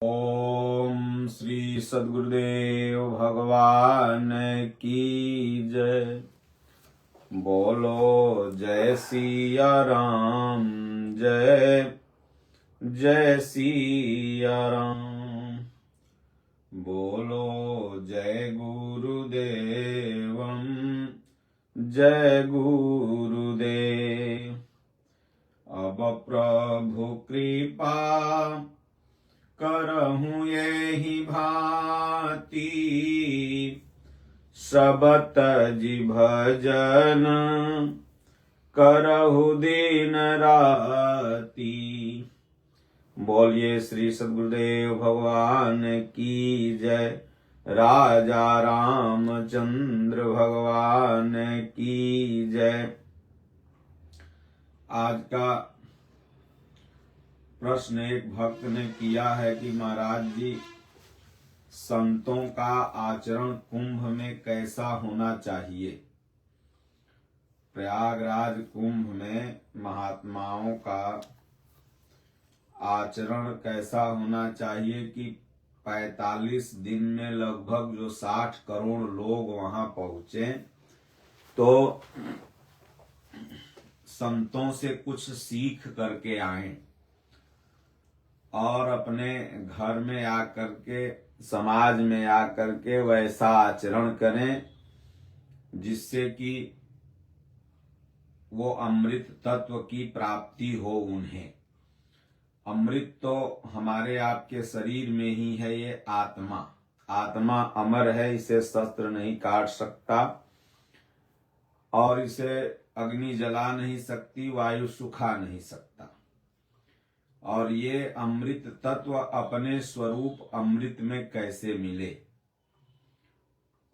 ओम श्री सद्गुरुदेव भगवान की जय। बोलो जय सिया राम, जय जय सिया राम। बोलो जय गुरुदेवम, जय गुरुदेव। अब प्रभु कृपा करहूँ यही भांति, सब तजि भजन करहु दिन राति। बोलिए श्री सद्गुरुदेव भगवान की जय। राजा रामचंद्र भगवान की जय। आज का प्रश्न एक भक्त ने किया है कि महाराज जी, संतों का आचरण कुंभ में कैसा होना चाहिए। प्रयागराज कुंभ में महात्माओं का आचरण कैसा होना चाहिए कि 45 दिन में लगभग जो 60 करोड़ लोग वहां पहुंचे, तो संतों से कुछ सीख करके आए और अपने घर में आकर के, समाज में आकर के वैसा आचरण करें जिससे कि वो अमृत तत्व की प्राप्ति हो उन्हें। अमृत तो हमारे आपके शरीर में ही है। ये आत्मा, आत्मा अमर है, इसे शस्त्र नहीं काट सकता और इसे अग्नि जला नहीं सकती, वायु सुखा नहीं सकता। और ये अमृत तत्व अपने स्वरूप अमृत में कैसे मिले।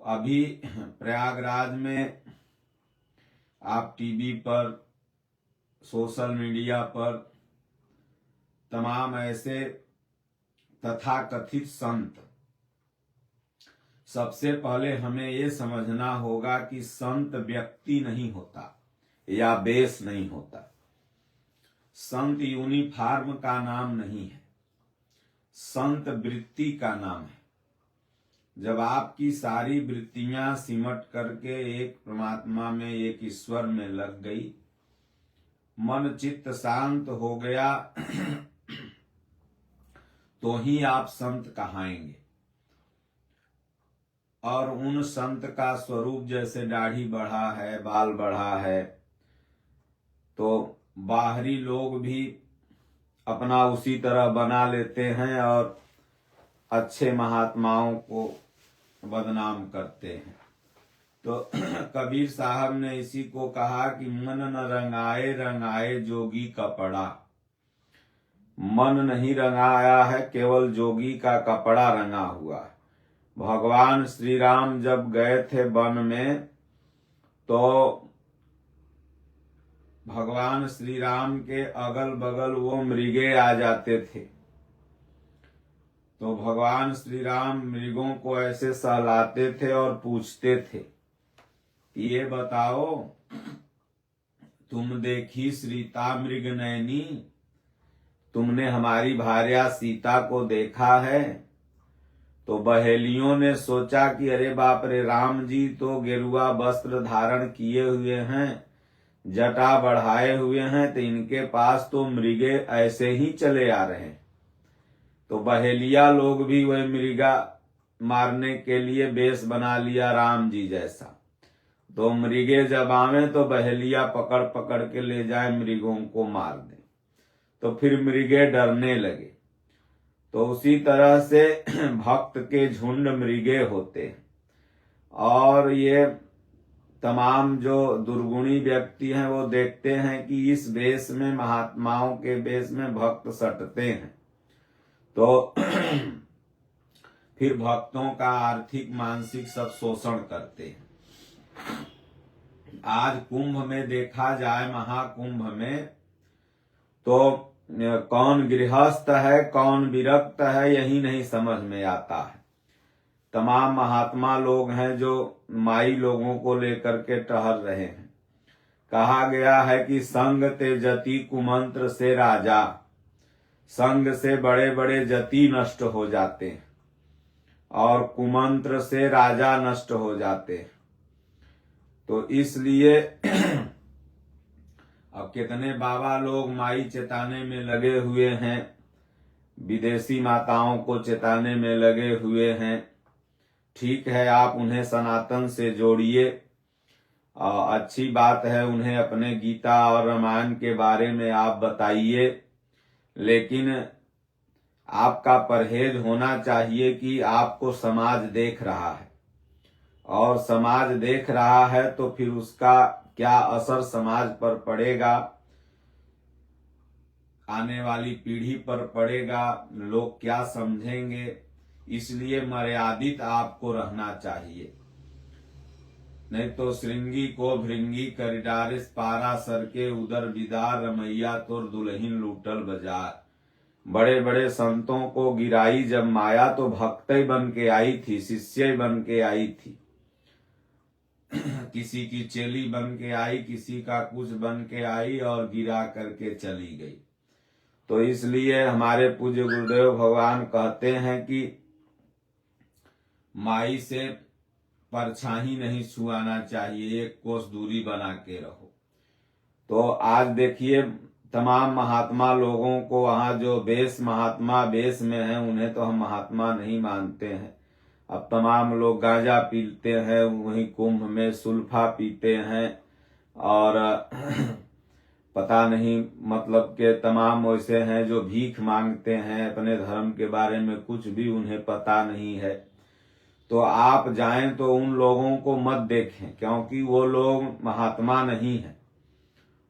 अभी प्रयागराज में आप टीवी पर, सोशल मीडिया पर तमाम ऐसे तथाकथित संत, सबसे पहले हमें ये समझना होगा कि संत व्यक्ति नहीं होता या बेस नहीं होता। संत यूनिफॉर्म का नाम नहीं है, संत वृत्ति का नाम है। जब आपकी सारी वृत्तियां सिमट करके एक परमात्मा में, एक ईश्वर में लग गई, मन चित्त शांत हो गया, तो ही आप संत कहाएंगे। और उन संत का स्वरूप जैसे दाढ़ी बढ़ा है, बाल बढ़ा है, तो बाहरी लोग भी अपना उसी तरह बना लेते हैं और अच्छे महात्माओं को बदनाम करते हैं। तो कबीर साहब ने इसी को कहा कि मन न रंगाए रंगाए जोगी कपड़ा। मन नहीं रंगाया है, केवल जोगी का कपड़ा रंगा हुआ है। भगवान श्री राम जब गए थे वन में, तो भगवान श्री राम के अगल बगल वो मृगे आ जाते थे। तो भगवान श्री राम मृगों को ऐसे सहलाते थे और पूछते थे, ये बताओ, तुम देखी सीता मृग नैनी, तुमने हमारी भार्या सीता को देखा है। तो बहेलियों ने सोचा कि अरे बाप रे, राम जी तो गेरुआ वस्त्र धारण किए हुए हैं, जटा बढ़ाए हुए हैं, तो इनके पास तो मृगे ऐसे ही चले आ रहे हैं। तो बहेलिया लोग भी वह मृगा मारने के लिए बेस बना लिया राम जी जैसा। तो मृगे जब आवे तो बहेलिया पकड़ पकड़ के ले जाए, मृगों को मार दे। तो फिर मृगे डरने लगे। तो उसी तरह से भक्त के झुंड मृगे होते हैं। और ये तमाम जो दुर्गुणी व्यक्ति हैं वो देखते हैं कि इस वेश में, महात्माओं के वेश में भक्त सटते हैं, तो फिर भक्तों का आर्थिक मानसिक सब शोषण करते हैं। आज कुंभ में देखा जाए, महाकुंभ में, तो कौन गृहस्थ है कौन विरक्त है यही नहीं समझ में आता है। तमाम महात्मा लोग हैं जो माई लोगों को लेकर के टहल रहे हैं। कहा गया है कि संग ते जति कुमंत्र से राजा, संग से बड़े बड़े जति नष्ट हो जाते हैं और कुमंत्र से राजा नष्ट हो जाते हैं। तो इसलिए अब कितने बाबा लोग माई चेताने में लगे हुए हैं, विदेशी माताओं को चेताने में लगे हुए हैं। ठीक है, आप उन्हें सनातन से जोड़िए, अच्छी बात है, उन्हें अपने गीता और रामायण के बारे में आप बताइए, लेकिन आपका परहेज होना चाहिए कि आपको समाज देख रहा है, और समाज देख रहा है तो फिर उसका क्या असर समाज पर पड़ेगा, आने वाली पीढ़ी पर पड़ेगा, लोग क्या समझेंगे। इसलिए मर्यादित आपको रहना चाहिए, नहीं तो श्रृंगी को भृंगी कर डारिस पारा सर के उदर विदार रमैया तोर दुल्हिन लूटल बाजार। बड़े बड़े संतों को गिराई जब माया तो भक्त बन के आई थी, शिष्य बन के आई थी, किसी की चेली बन के आई, किसी का कुछ बन के आई और गिरा करके चली गई। तो इसलिए हमारे पूज्य गुरुदेव भगवान कहते हैं कि माई से परछाई नहीं छुआना चाहिए, एक कोस दूरी बना के रहो। तो आज देखिए तमाम महात्मा लोगों को वहां जो बेस महात्मा बेस में हैं, उन्हें तो हम महात्मा नहीं मानते हैं। अब तमाम लोग गांजा पीते हैं, वहीं कुंभ में सुल्फा पीते हैं, और पता नहीं मतलब के तमाम वैसे हैं जो भीख मांगते हैं, अपने धर्म के बारे में कुछ भी उन्हें पता नहीं है। तो आप जाएं तो उन लोगों को मत देखें, क्योंकि वो लोग महात्मा नहीं है,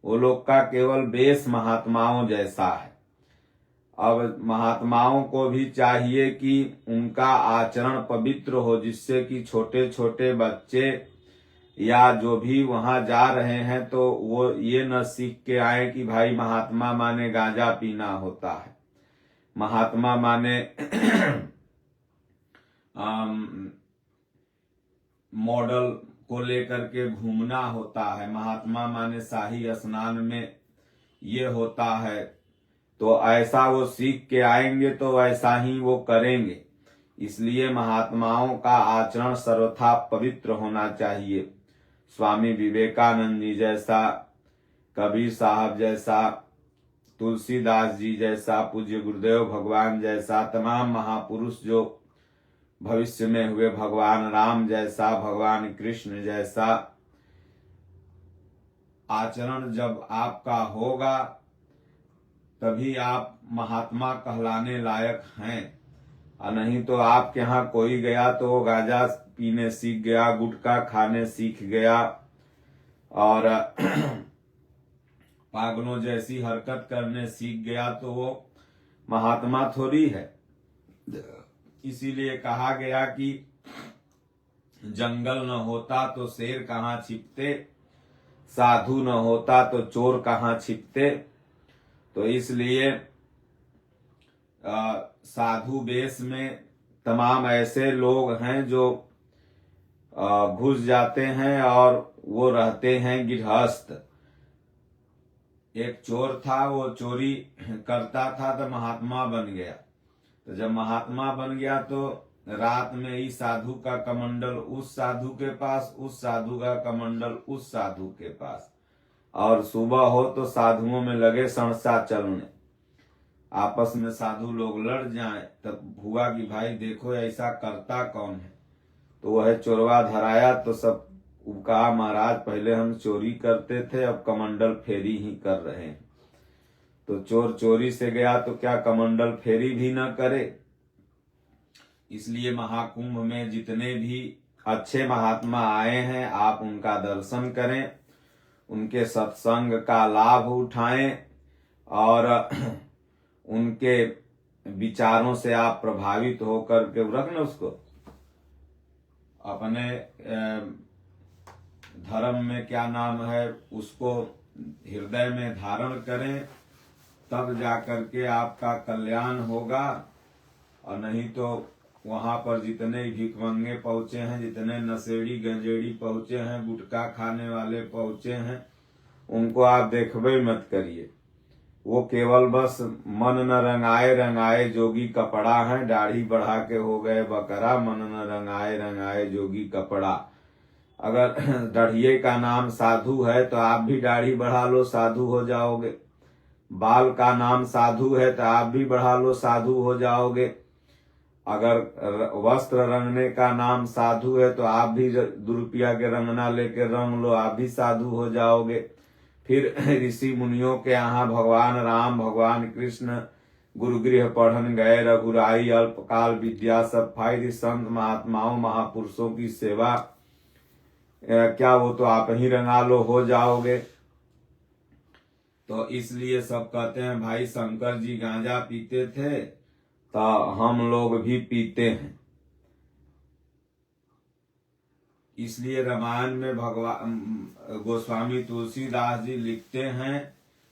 वो लोग का केवल बेस महात्माओं जैसा है। अब महात्माओं को भी चाहिए कि उनका आचरण पवित्र हो, जिससे कि छोटे छोटे बच्चे या जो भी वहां जा रहे हैं तो वो ये न सीख के आए कि भाई महात्मा माने गांजा पीना होता है, महात्मा माने मॉडल को लेकर के घूमना होता है, महात्मा माने शाही स्नान में ये होता है। तो ऐसा वो सीख के आएंगे तो ऐसा ही वो करेंगे। इसलिए महात्माओं का आचरण सर्वथा पवित्र होना चाहिए। स्वामी विवेकानंद जी जैसा, कबीर साहब जैसा, तुलसीदास जी जैसा, पूज्य गुरुदेव भगवान जैसा, तमाम महापुरुष जो भविष्य में हुए, भगवान राम जैसा, भगवान कृष्ण जैसा आचरण जब आपका होगा तभी आप महात्मा कहलाने लायक हैं। और नहीं तो आपके यहाँ कोई गया तो वो गांजा पीने सीख गया, गुटखा खाने सीख गया और पागलों जैसी हरकत करने सीख गया, तो वो महात्मा थोड़ी है। इसीलिए कहा गया कि जंगल न होता तो शेर कहाँ छिपते, साधु न होता तो चोर कहाँ छिपते। तो इसलिए साधु वेश में तमाम ऐसे लोग हैं जो घुस जाते हैं और वो रहते हैं गृहस्थ। एक चोर था, वो चोरी करता था तो महात्मा बन गया। तो जब महात्मा बन गया तो रात में ही साधु का कमंडल उस साधु के पास, उस साधु का कमंडल उस साधु के पास, और सुबह हो तो साधुओं में लगे सणसा चलने। आपस में साधु लोग लड़ जाएं तब हुआ कि भाई देखो ऐसा करता कौन है। तो वह चोरवा धराया तो सब कहा महाराज पहले हम चोरी करते थे, अब कमंडल फेरी ही कर रहे हैं। तो चोर चोरी से गया तो क्या कमंडल फेरी भी न करे। इसलिए महाकुंभ में जितने भी अच्छे महात्मा आए हैं आप उनका दर्शन करें, उनके सत्संग का लाभ उठाएं और उनके विचारों से आप प्रभावित होकर के रखना, उसको अपने धर्म में क्या नाम है उसको हृदय में धारण करें, तब जाकर के आपका कल्याण होगा। और नहीं तो वहां पर जितने भिखमंगे पहुंचे हैं, जितने नशेड़ी गंजेड़ी पहुंचे हैं, गुटखा खाने वाले पहुंचे हैं, उनको आप देखबे मत करिए। वो केवल बस मन न रंगाए रंगाए जोगी कपड़ा है, दाढ़ी बढ़ा के हो गए बकरा, मन न रंगाए रंगाए जोगी कपड़ा। अगर दाढ़िये का नाम साधु है तो आप भी दाढ़ी बढ़ा लो, साधु हो जाओगे। बाल का नाम साधु है तो आप भी बढ़ा लो, साधु हो जाओगे। अगर वस्त्र रंगने का नाम साधु है तो आप भी 2 रुपया के रंगना लेके रंग लो, आप भी साधु हो जाओगे। फिर ऋषि मुनियों के यहाँ भगवान राम भगवान कृष्ण गुरुगृह पढ़न गए, रघुराई अल्पकाल विद्या सब फायदे, संत महात्माओं महापुरुषों की सेवा क्या वो तो आप ही रंगा लो, हो जाओगे। तो इसलिए सब कहते हैं भाई शंकर जी गांजा पीते थे तो हम लोग भी पीते हैं। इसलिए रामायण में भगवान गोस्वामी तुलसीदास जी लिखते हैं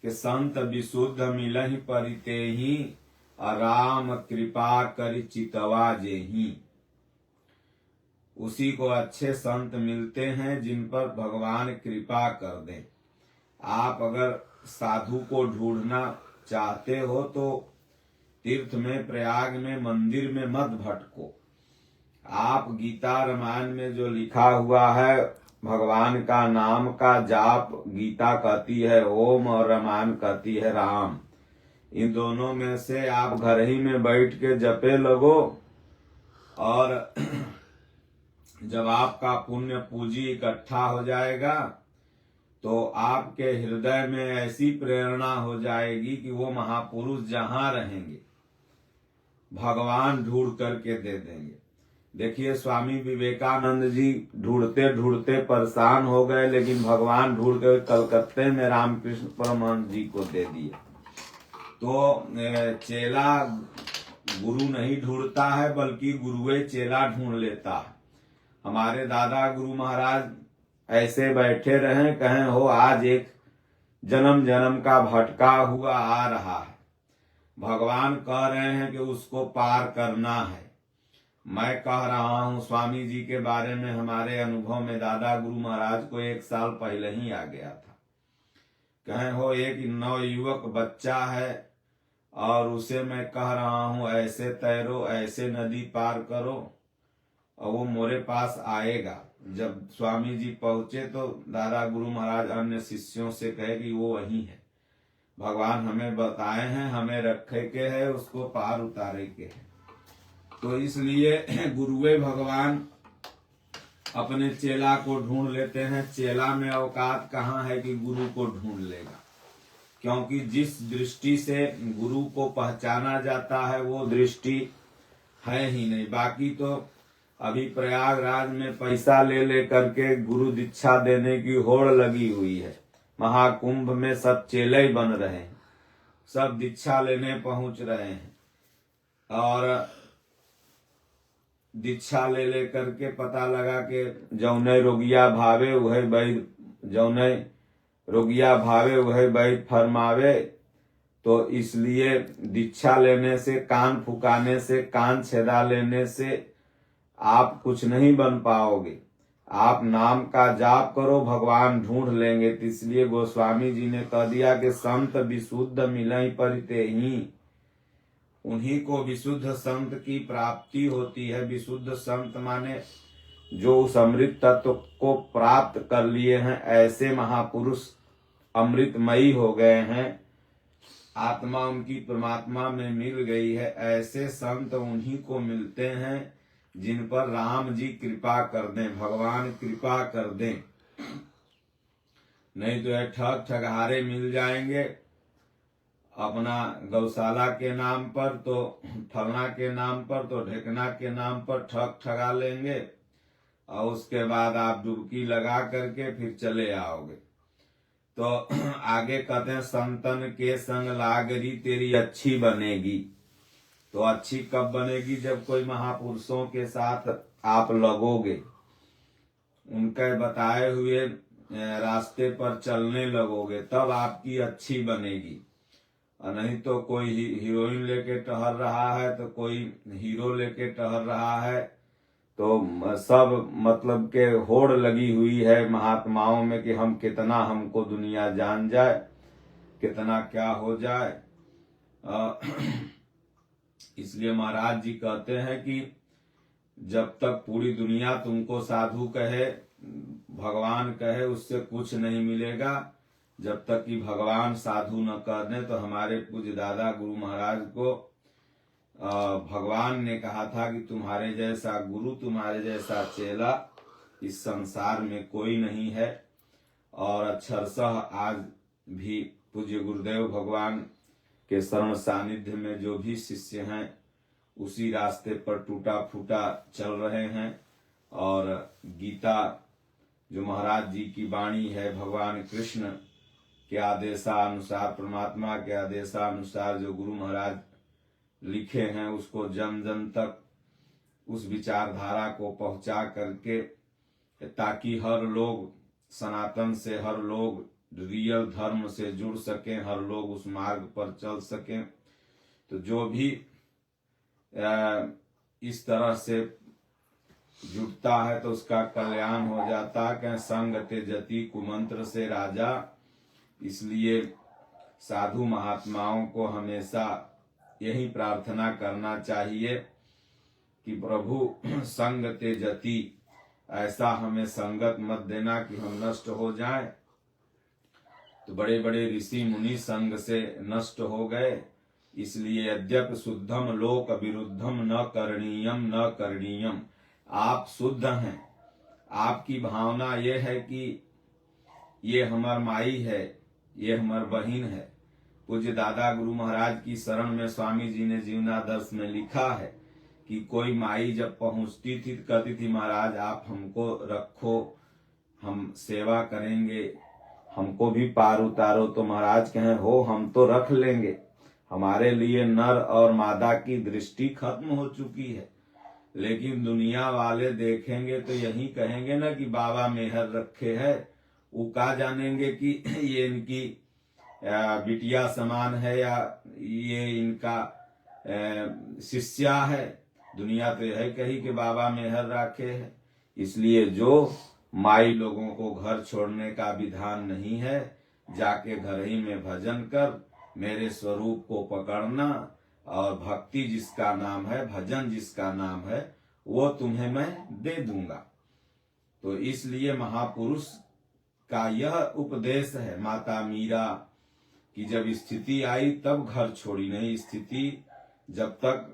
कि संत विशुद्ध मिलहि परितेहि, राम कृपा करि चितवा जेहि। उसी को अच्छे संत मिलते हैं जिन पर भगवान कृपा कर दें। आप अगर साधु को ढूंढना चाहते हो तो तीर्थ में प्रयाग में मंदिर में मत भटको। आप गीता रामायण में जो लिखा हुआ है भगवान का नाम का जाप, गीता कहती है ओम और रामायण कहती है राम। इन दोनों में से आप घर ही में बैठ के जपे लगो, और जब आपका पुण्य पूंजी इकट्ठा हो जाएगा तो आपके हृदय में ऐसी प्रेरणा हो जाएगी कि वो महापुरुष जहां रहेंगे भगवान ढूंढ करके दे देंगे। देखिए स्वामी विवेकानंद जी ढूंढते ढूंढते परेशान हो गए, लेकिन भगवान ढूंढ कर कलकत्ते में रामकृष्ण परमहंस जी को दे दिए। तो चेला गुरु नहीं ढूंढता है बल्कि गुरुए चेला ढूंढ लेता है। हमारे दादा गुरु महाराज ऐसे बैठे रहे, कहें हो आज एक जन्म जन्म का भटका हुआ आ रहा है, भगवान कह रहे हैं कि उसको पार करना है। मैं कह रहा हूं स्वामी जी के बारे में हमारे अनुभव में दादा गुरु महाराज को 1 साल पहले ही आ गया था। कहें हो एक नवयुवक बच्चा है और उसे मैं कह रहा हूं ऐसे तैरो, ऐसे नदी पार करो, और वो मोरे पास आएगा। जब स्वामी जी पहुंचे तो दादा गुरु महाराज अन्य शिष्यों से कहे कि वो वही है, भगवान हमें बताए हैं, हमें रखे के है, उसको पार उतारे के है। तो इसलिए गुरुए भगवान अपने चेला को ढूंढ लेते हैं। चेला में औकात कहाँ है कि गुरु को ढूंढ लेगा, क्योंकि जिस दृष्टि से गुरु को पहचाना जाता है वो दृष्टि है ही नहीं। बाकी तो अभी प्रयागराज में पैसा ले ले करके गुरु दीक्षा देने की होड़ लगी हुई है। महाकुंभ में सब चेले ही बन रहे हैं, सब दीक्षा लेने पहुंच रहे हैं, और दीक्षा ले ले करके पता लगा कि जौने रोगिया भावे वह वैद, जौने रोगिया भावे वह वैद फरमावे। तो इसलिए दीक्षा लेने से, कान फुकाने से, कान छेदा लेने से आप कुछ नहीं बन पाओगे। आप नाम का जाप करो, भगवान ढूंढ लेंगे। तो इसलिए गोस्वामी जी ने कह दिया कि संत विशुद्ध मिलहि परितेहि, उन्हीं को विशुद्ध संत की प्राप्ति होती है। विशुद्ध संत माने जो उस अमृत तत्व को प्राप्त कर लिए हैं, ऐसे महापुरुष अमृतमयी हो गए हैं, आत्मा उनकी परमात्मा में मिल गई है। ऐसे संत उन्हीं को मिलते हैं जिन पर राम जी कृपा कर दें, भगवान कृपा कर दें। नहीं तो ये ठग ठगहारे मिल जाएंगे अपना गौशाला के नाम पर, तो फलना के नाम पर, तो ढेकना के नाम पर ठग ठगा लेंगे, और उसके बाद आप डुबकी लगा करके फिर चले आओगे। तो आगे कहते हैं संतन के संग लागरी तेरी अच्छी बनेगी। तो अच्छी कब बनेगी? जब कोई महापुरुषों के साथ आप लगोगे, उनके बताए हुए रास्ते पर चलने लगोगे, तब आपकी अच्छी बनेगी। और नहीं तो कोई हीरोइन लेके टहल रहा है तो कोई हीरो लेके टहल रहा है, तो सब मतलब के होड़ लगी हुई है महात्माओं में कि हम कितना, हमको दुनिया जान जाए, कितना क्या हो जाए। इसलिए महाराज जी कहते हैं कि जब तक पूरी दुनिया तुमको साधु कहे, भगवान कहे, उससे कुछ नहीं मिलेगा। जब तक कि भगवान साधु न कह दें। तो हमारे पूज्य दादा गुरु महाराज को भगवान ने कहा था कि तुम्हारे जैसा गुरु, तुम्हारे जैसा चेला इस संसार में कोई नहीं है। और अक्षरशः आज भी पूज्य गुरुदेव भगवान के शरण सानिध्य में जो भी शिष्य हैं उसी रास्ते पर टूटा फूटा चल रहे हैं। और गीता जो महाराज जी की वाणी है, भगवान कृष्ण के आदेशानुसार, परमात्मा के आदेशानुसार जो गुरु महाराज लिखे हैं, उसको जन जन तक उस विचारधारा को पहुंचा करके, ताकि हर लोग सनातन से, हर लोग रियल धर्म से जुड़ सकें, हर लोग उस मार्ग पर चल सकें। तो जो भी इस तरह से जुटता है तो उसका कल्याण हो जाता है। संग त्यजति कुमंत्र से राजा। इसलिए साधु महात्माओं को हमेशा यही प्रार्थना करना चाहिए कि प्रभु संग त्यजति, ऐसा हमें संगत मत देना कि हम नष्ट हो जाएं। तो बड़े बड़े ऋषि मुनि संग से नष्ट हो गए। इसलिए यद्यपि शुद्धम लोक विरुद्धम न करणीयम न करणीयम। आप शुद्ध हैं, आपकी भावना ये है कि ये हमार माई है, ये हमार बहन है। पूज्य दादा गुरु महाराज की शरण में स्वामी जी ने जीवनादर्श में लिखा है कि कोई माई जब पहुंचती थी तो कहती थी, महाराज आप हमको रखो, हम सेवा करेंगे, हमको भी पार उतारो। तो महाराज कहें, हो हम तो रख लेंगे, हमारे लिए नर और मादा की दृष्टि खत्म हो चुकी है। लेकिन दुनिया वाले देखेंगे तो यही कहेंगे ना कि बाबा मेहर रखे है। वो का जानेंगे कि ये इनकी बिटिया समान है या ये इनका शिष्या है। दुनिया तो यह कही कि बाबा मेहर रखे है। इसलिए जो माई लोगों को घर छोड़ने का विधान नहीं है, जाके घर ही में भजन कर, मेरे स्वरूप को पकड़ना, और भक्ति जिसका नाम है, भजन जिसका नाम है, वो तुम्हें मैं दे दूंगा। तो इसलिए महापुरुष का यह उपदेश है। माता मीरा की जब स्थिति आई तब घर छोड़ी नहीं। स्थिति जब तक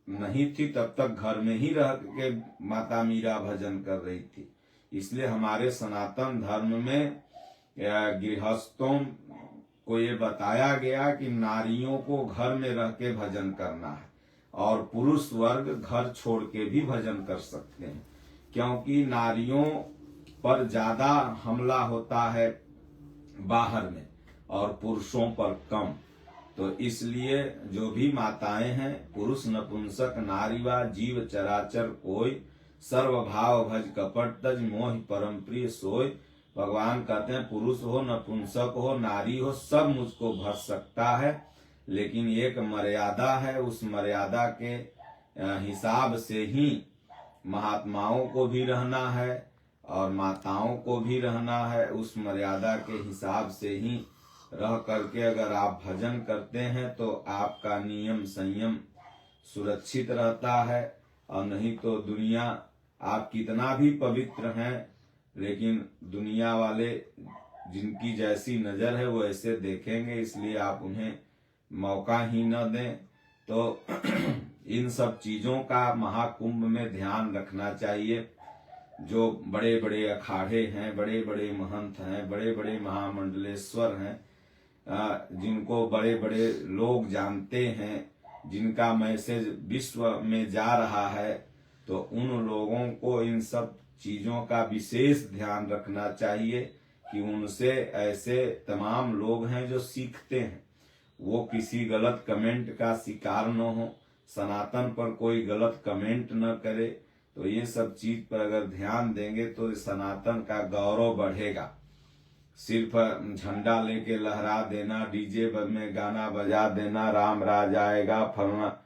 नहीं थी तब तक घर में ही रह के माता मीरा भजन कर रही थी। इसलिए हमारे सनातन धर्म में गृहस्थों को ये बताया गया कि नारियों को घर में रह के भजन करना है, और पुरुष वर्ग घर छोड़ के भी भजन कर सकते हैं, क्योंकि नारियों पर ज्यादा हमला होता है बाहर में और पुरुषों पर कम। तो इसलिए जो भी माताएं हैं, पुरुष नपुंसक नारीवा जीव चराचर कोई, सर्वभाव भज कपट तज मोह परम प्रिय सोय। भगवान कहते हैं पुरुष हो, नपुंसक हो, नारी हो, सब मुझको भज सकता है, लेकिन एक मर्यादा है। उस मर्यादा के हिसाब से ही महात्माओं को भी रहना है और माताओं को भी रहना है। उस मर्यादा के हिसाब से ही रह करके अगर आप भजन करते हैं तो आपका नियम संयम सुरक्षित रहता है। और नहीं तो दुनिया, आप कितना भी पवित्र हैं, लेकिन दुनिया वाले जिनकी जैसी नजर है वो ऐसे देखेंगे। इसलिए आप उन्हें मौका ही न दें। तो इन सब चीजों का महाकुंभ में ध्यान रखना चाहिए। जो बड़े बड़े अखाड़े हैं, बड़े बड़े महंत हैं, बड़े बड़े महामंडलेश्वर हैं, जिनको बड़े बड़े लोग जानते हैं, जिनका मैसेज विश्व में जा रहा है, तो उन लोगों को इन सब चीजों का विशेष ध्यान रखना चाहिए कि उनसे ऐसे तमाम लोग हैं जो सीखते हैं, वो किसी गलत कमेंट का शिकार न हो, सनातन पर कोई गलत कमेंट न करे। तो ये सब चीज पर अगर ध्यान देंगे तो सनातन का गौरव बढ़ेगा। सिर्फ झंडा लेके लहरा देना, डीजे में गाना बजा देना, राम राज आएगा, फलना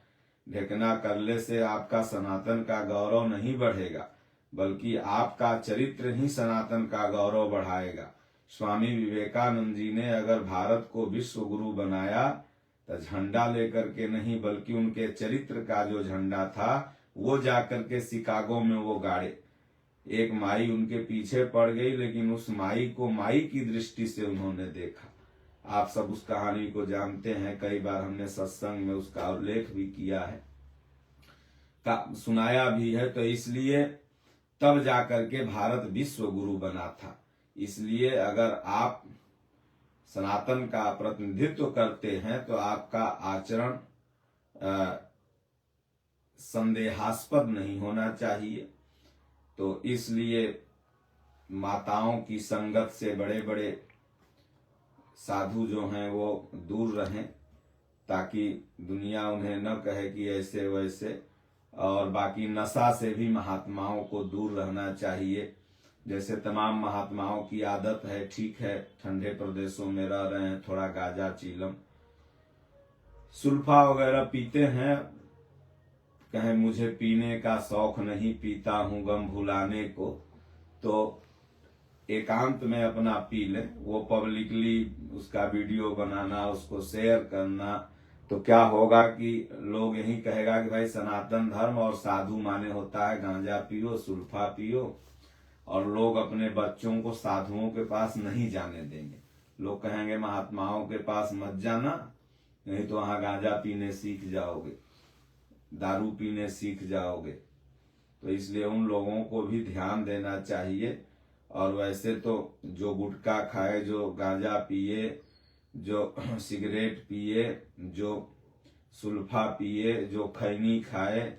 ढेकना करने से आपका सनातन का गौरव नहीं बढ़ेगा, बल्कि आपका चरित्र ही सनातन का गौरव बढ़ाएगा। स्वामी विवेकानंद जी ने अगर भारत को विश्व गुरु बनाया तो झंडा लेकर के नहीं, बल्कि उनके चरित्र का जो झंडा था वो जाकर के शिकागो में वो गाड़े। एक माई उनके पीछे पड़ गई, लेकिन उस माई को माई की दृष्टि से उन्होंने देखा। आप सब उस कहानी को जानते हैं, कई बार हमने सत्संग में उसका उल्लेख भी किया है, सुनाया भी है। तो इसलिए तब जाकर के भारत विश्व गुरु बना था। इसलिए अगर आप सनातन का प्रतिनिधित्व करते हैं तो आपका आचरण संदेहास्पद नहीं होना चाहिए। तो इसलिए माताओं की संगत से बड़े बड़े साधु जो हैं वो दूर रहें, ताकि दुनिया उन्हें न कहे कि ऐसे वैसे। और बाकी नशा से भी महात्माओं को दूर रहना चाहिए। जैसे तमाम महात्माओं की आदत है, ठीक है, ठंडे प्रदेशों में रह रहे हैं, थोड़ा गांजा चीलम सुल्फा वगैरह पीते हैं, कहें मुझे पीने का शौक नहीं, पीता हूं गम भुलाने को, तो एकांत में अपना पी लें। वो पब्लिकली उसका वीडियो बनाना, उसको शेयर करना, तो क्या होगा कि लोग यही कहेगा कि भाई सनातन धर्म और साधु माने होता है गांजा पियो सुल्फा पियो, और लोग अपने बच्चों को साधुओं के पास नहीं जाने देंगे। लोग कहेंगे महात्माओं के पास मत जाना, नहीं तो वहां गांजा पीने सीख जाओगे, दारू पीने सीख जाओगे। तो इसलिए उन लोगों को भी ध्यान देना चाहिए। और वैसे तो जो गुटखा खाए, जो गांजा पिए, जो सिगरेट पिए, जो सुल्फा पिए, जो खैनी खाए,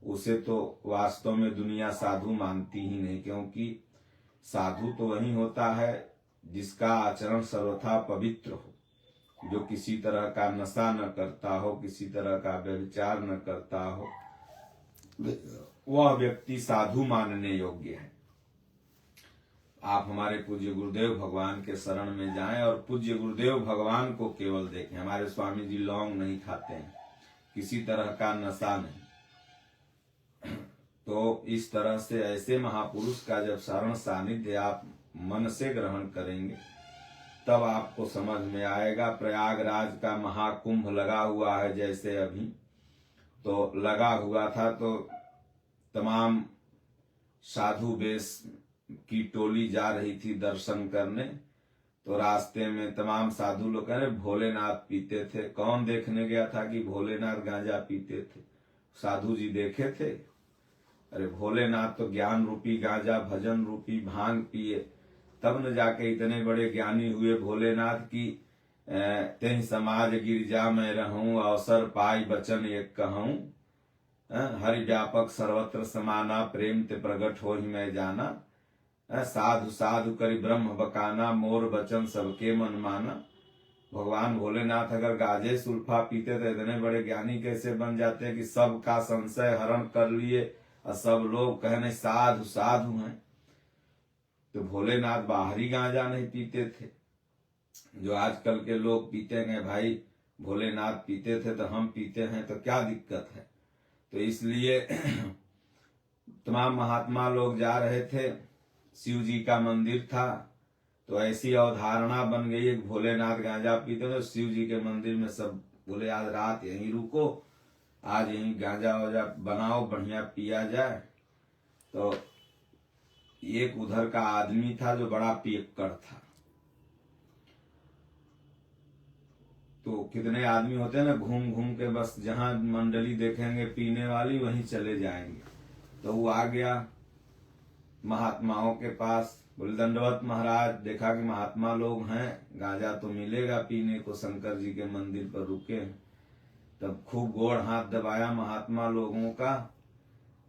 उसे तो वास्तव में दुनिया साधु मानती ही नहीं। क्योंकि साधु तो वही होता है जिसका आचरण सर्वथा पवित्र हो, जो किसी तरह का नशा न करता हो, किसी तरह का व्यभिचार न करता हो, वह व्यक्ति साधु मानने योग्य है। आप हमारे पूज्य गुरुदेव भगवान के शरण में जाएं और पूज्य गुरुदेव भगवान को केवल देखें। हमारे स्वामी जी लौंग नहीं खाते हैं, किसी तरह का नशा नहीं। तो इस तरह से ऐसे महापुरुष का जब शरण सानिध्य आप मन से ग्रहण करेंगे, तब आपको समझ में आएगा। प्रयागराज का महाकुंभ लगा हुआ है, जैसे अभी तो लगा हुआ था, तो तमाम साधु वेश की टोली जा रही थी दर्शन करने। तो रास्ते में तमाम साधु लोग कह रहे भोलेनाथ पीते थे। कौन देखने गया था कि भोलेनाथ गांजा पीते थे? साधु जी देखे थे? अरे भोलेनाथ तो ज्ञान रूपी गांजा, भजन रूपी भांग पिए, तब न जाके इतने बड़े ज्ञानी हुए। भोलेनाथ की तेह समाज गिरजा में रहूं, अवसर पाई बचन एक कहूं, हरि व्यापक सर्वत्र समाना, प्रेम ते प्रगट हो ही मैं जाना, साधु साधु करी ब्रह्म बकाना, मोर बचन सबके मन माना। भगवान भोलेनाथ अगर गाजे सुल्फा पीते तो इतने बड़े ज्ञानी कैसे बन जाते हैं कि सबका संशय हरण कर लिए और सब लोग कहने साधु साधु हैं। तो भोलेनाथ बाहरी गांजा नहीं पीते थे, जो आजकल के लोग पीते हैं। भाई भोलेनाथ पीते थे तो हम पीते हैं, तो क्या दिक्कत है? तो इसलिए तमाम महात्मा लोग जा रहे थे, शिव जी का मंदिर था, तो ऐसी अवधारणा बन गई है भोलेनाथ गांजा पीते तो शिव जी के मंदिर में सब बोले आज रात यहीं रुको, आज यहीं गांजा वाजा बनाओ, बढ़िया पिया जाए। तो एक उधर का आदमी था जो बड़ा पियक्कड़ था। तो कितने आदमी होते हैं ना, घूम घूम के बस जहां मंडली देखेंगे पीने वाली वहीं चले जाएंगे। तो वो आ गया महात्माओं के पास, बोले दंडवत महाराज, देखा कि महात्मा लोग हैं, गांजा तो मिलेगा पीने को, शंकर जी के मंदिर पर रुके। तब खूब गोड़ हाथ दबाया महात्मा लोगों का।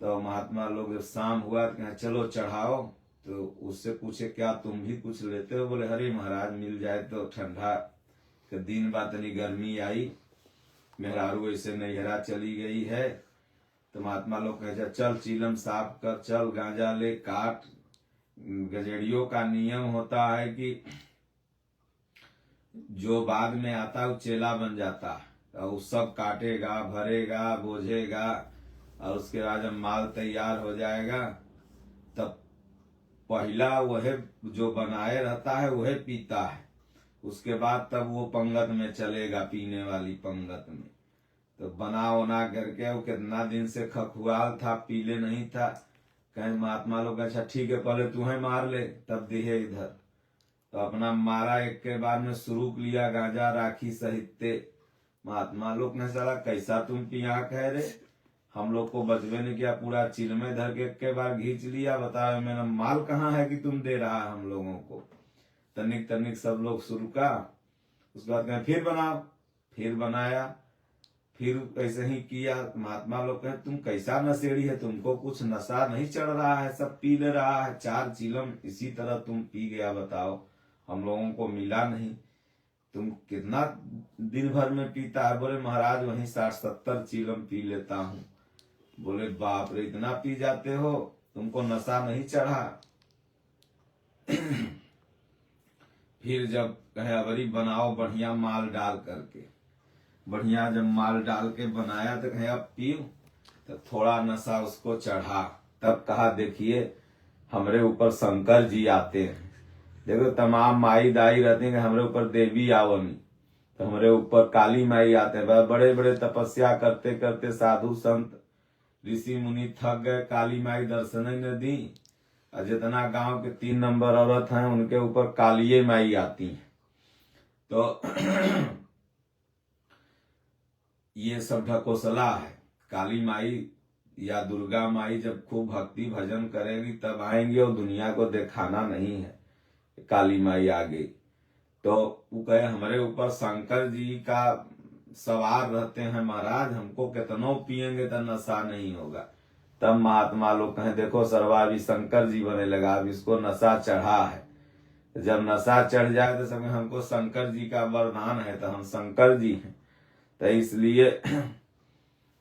तो महात्मा लोग जब शाम हुआ तो कहा चलो चढ़ाओ। तो उससे पूछे क्या तुम भी कुछ लेते हो? बोले हरे महाराज मिल जाए तो, ठंडा के दिन बाद इतनी गर्मी आई, मेहरारू ऐसे नैहरा चली गई है। तो महात्मा लोग कहे चल चीलम साफ कर, चल गांजा ले काट। गजेड़ियों का नियम होता है कि जो बाद में आता है वो चेला बन जाता है, तो वो सब काटेगा, भरेगा, बोझेगा, और उसके बाद जब माल तैयार हो जाएगा तब पहला वह जो बनाए रहता है वह पीता है, उसके बाद तब वो पंगत में चलेगा, पीने वाली पंगत में। तो बना वना करके वो कितना दिन से खखुआल था, पीले नहीं था। कहीं महात्मा लोग अच्छा ठीक है पहले तुम्हें मार ले तब दिहे इधर। तो अपना मारा, एक के बाद में स्वरूप लिया गांजा राखी सहित। महात्मा लोग ने साला कैसा तुम पिया कह रे, हम लोग को बचबे नहीं किया, पूरा चिल में धर के एक के बार घींच लिया। बताओ मेरा माल कहाँ है कि तुम दे रहा है हम लोगों को। तनिक तनिक सब लोग शुरू का, उसके बाद कहें फिर बनाओ, फिर बनाया, फिर ऐसे ही किया। महात्मा लोग कहे तुम कैसा नशेड़ी है, तुमको कुछ नशा नहीं चढ़ रहा है, सब पी ले रहा है, 4 चिलम इसी तरह तुम पी गया। बताओ हम लोगों को मिला नहीं, तुम कितना दिन भर में पीता है। बोले महाराज वहीं 60-70 चिलम पी लेता हूँ। बोले बाप रे इतना पी जाते हो, तुमको नशा नहीं चढ़ा। फिर जब कहे अबरी बनाओ बढ़िया माल डाल करके, बढ़िया जब माल डाल के बनाया तो कहे अब पियो, तो थोड़ा नशा उसको चढ़ा। तब कहा देखिए हमरे ऊपर शंकर जी आते हैं, देखो तमाम माई दाई रहती हैं, हमरे ऊपर देवी आवनी, तो हमरे ऊपर काली माई आते हैं। बड़े बड़े तपस्या करते करते साधु संत ऋषि मुनि थक गए, काली माई दर्शन ही न दी। और जितना गांव के 3 नंबर औरत हैं उनके ऊपर कालिये माई आती हैं। तो ये सब ढकोसला है। काली माई या दुर्गा माई जब खूब भक्ति भजन करेगी तब आएंगे, और दुनिया को दिखाना नहीं है काली माई आ गई। तो वो कहे हमारे ऊपर शंकर जी का सवार रहते हैं महाराज, हमको कितनों पियेंगे तो नशा नहीं होगा। तब महात्मा लोग कहे देखो सरवा अभी शंकर जी बने लगा, अब इसको नशा चढ़ा है। जब नशा चढ़ जाए तो समय हमको शंकर जी का वरदान है, तो हम शंकर जी हैं। तो इसलिए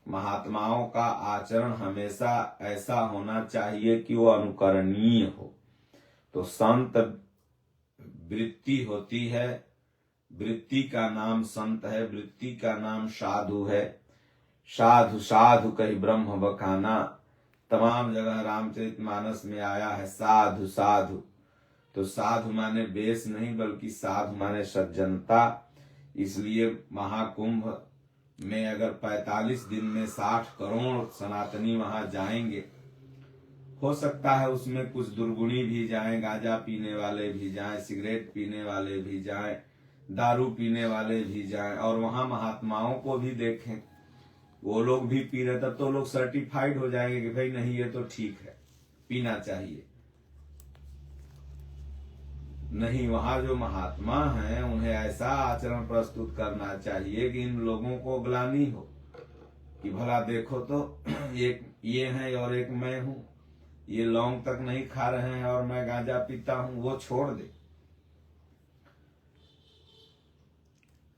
महात्माओं का आचरण हमेशा ऐसा होना चाहिए कि वो अनुकरणीय हो। तो संत वृत्ति होती है, वृत्ति का नाम संत है, वृत्ति का नाम साधु है। साधु साधु कही ब्रह्म बखाना, तमाम जगह रामचरितमानस में आया है साधु साधु। तो साधु माने वेश नहीं, बल्कि साधु माने सज्जनता। इसलिए महाकुंभ में अगर 45 दिन में 60 करोड़ सनातनी वहां जाएंगे, हो सकता है उसमें कुछ दुर्गुणी भी जाएं, गांजा पीने वाले भी जाएं, सिगरेट पीने वाले भी जाएं, दारू पीने वाले भी जाएं, और वहां महात्माओं को भी देखें, वो लोग भी पी रहे, तब तो लोग सर्टिफाइड हो जाएंगे कि भाई नहीं ये तो ठीक है, पीना चाहिए। नहीं, वहां जो महात्मा हैं उन्हें ऐसा आचरण प्रस्तुत करना चाहिए कि इन लोगों को ग्लानि हो कि भला देखो तो एक ये है और एक मैं हूं, ये लौंग तक नहीं खा रहे हैं और मैं गांजा पीता हूं, वो छोड़ दे।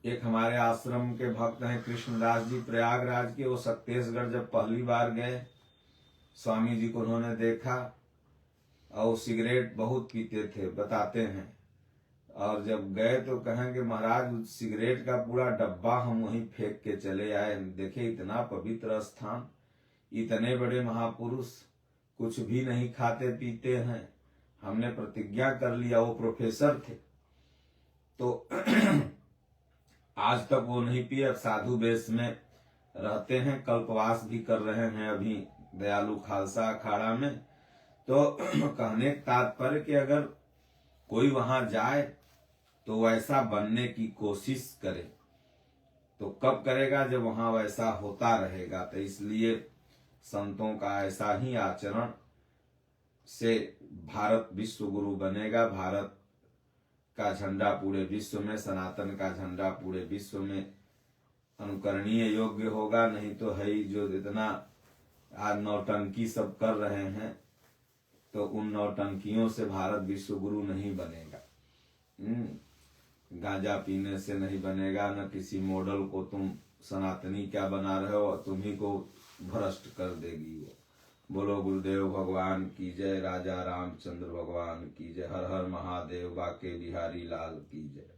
एक हमारे आश्रम के भक्त हैं कृष्णदास जी प्रयागराज के, वो छत्तीसगढ़ जब पहली बार गए, स्वामी जी को उन्होंने देखा और सिगरेट बहुत पीते थे बताते हैं, और जब गए तो कहेंगे महाराज सिगरेट का पूरा डब्बा हम वहीं फेंक के चले आए। देखे इतना पवित्र स्थान, इतने बड़े महापुरुष कुछ भी नहीं खाते पीते हैं, हमने प्रतिज्ञा कर लिया। वो प्रोफेसर थे तो आज तक वो नहीं पिए, साधु वेश में रहते हैं, कल्पवास भी कर रहे हैं अभी दयालु खालसा अखाड़ा में। तो कहने का तात्पर्य कि अगर कोई वहां जाए तो वैसा बनने की कोशिश करे, तो कब करेगा जब वहां वैसा होता रहेगा। तो इसलिए संतों का ऐसा ही आचरण से भारत विश्व गुरु बनेगा, भारत का झंडा पूरे विश्व में, सनातन का झंडा पूरे विश्व में अनुकरणीय योग्य होगा। नहीं तो है ही जो इतना आज नौटंकी सब कर रहे हैं, तो उन नौटंकियों से भारत विश्व गुरु नहीं बनेगा। गांजा पीने से नहीं बनेगा, न किसी मॉडल को तुम सनातनी क्या बना रहे हो, तुम्ही को भ्रष्ट कर देगी वो। बोलो गुरुदेव भगवान की जय, राजा रामचंद्र भगवान की जय, हर हर महादेव, बाके बिहारी लाल की जय।